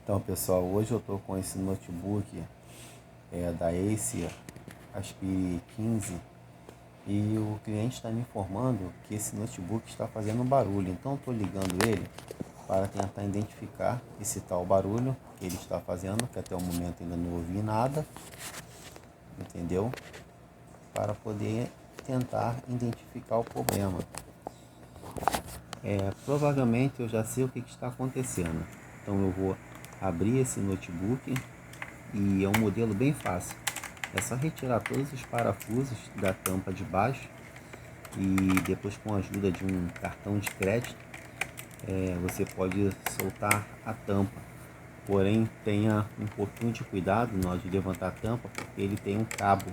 Então pessoal, hoje eu estou com esse notebook da Acer Aspire 15 e o cliente está me informando que esse notebook está fazendo barulho. Então eu estou ligando ele para tentar identificar esse tal barulho que ele está fazendo, que até o momento ainda não ouvi nada, entendeu? Para poder tentar identificar o problema. Provavelmente eu já sei o que está acontecendo. Então eu vou abrir esse notebook e é um modelo bem fácil. É só retirar todos os parafusos da tampa de baixo e depois, com a ajuda de um cartão de crédito, você pode soltar a tampa. Porém, tenha um pouquinho de cuidado na hora de levantar a tampa, porque ele tem um cabo,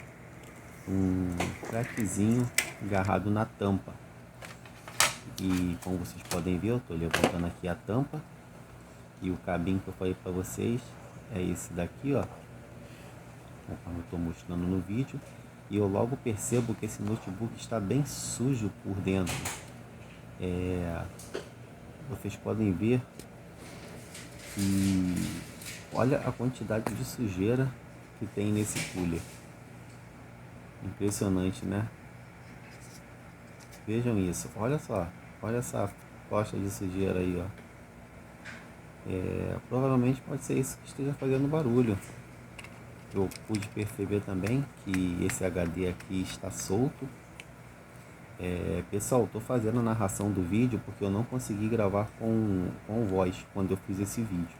um crackzinho agarrado na tampa. E como vocês podem ver, eu estou levantando aqui a tampa e o cabinho que eu falei para vocês é esse daqui, ó, conforme eu estou mostrando no vídeo. E eu logo percebo que esse notebook está bem sujo por dentro. Vocês podem ver que olha a quantidade de sujeira que tem nesse cooler. Impressionante, né? Vejam isso, olha só, olha essa costa de sujeira aí, ó. Provavelmente pode ser isso que esteja fazendo barulho. Eu pude perceber também que esse HD aqui está solto. Pessoal, estou fazendo a narração do vídeo porque eu não consegui gravar com voz quando eu fiz esse vídeo.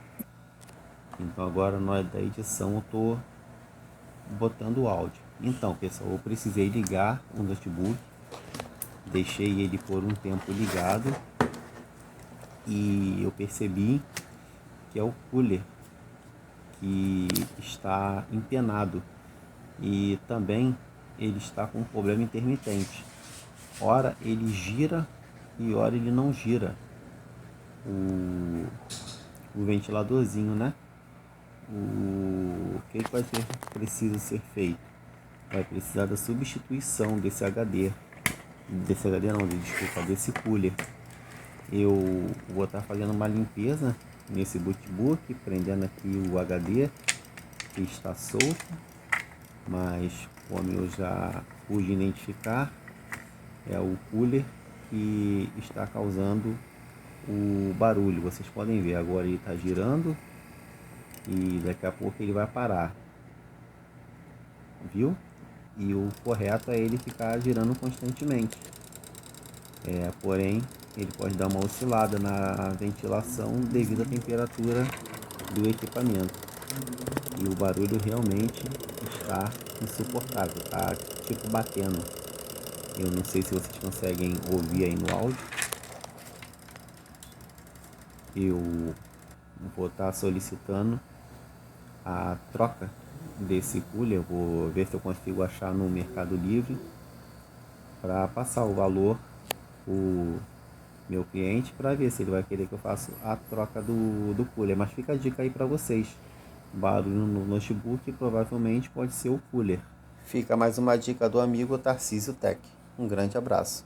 Então agora na hora da edição eu estou botando o áudio. Então pessoal, eu precisei ligar o notebook. Deixei ele por um tempo ligado e eu percebi que é o cooler que está empenado e também ele está com um problema intermitente. Ora ele gira e ora ele não gira o ventiladorzinho, né? O que vai ser preciso ser feito? Vai precisar da substituição desse HD. Desse HD não, desculpa, desse cooler. Eu vou estar fazendo uma limpeza nesse notebook, prendendo aqui o HD que está solto, mas como eu já pude identificar, é o cooler que está causando o barulho. Vocês podem ver, agora ele está girando e daqui a pouco ele vai parar, viu? E o correto é ele ficar girando constantemente. Porém, ele pode dar uma oscilada na ventilação devido à temperatura do equipamento. E o barulho realmente está insuportável, tá tipo batendo. Eu não sei se vocês conseguem ouvir aí no áudio. Eu vou estar solicitando a troca desse cooler. Vou ver se eu consigo achar no Mercado Livre para passar o valor o meu cliente, para ver se ele vai querer que eu faça a troca do cooler. Mas fica a dica aí para vocês: barulho no notebook provavelmente pode ser o cooler. Fica mais uma dica do amigo Tarcísio Tech. Um grande abraço.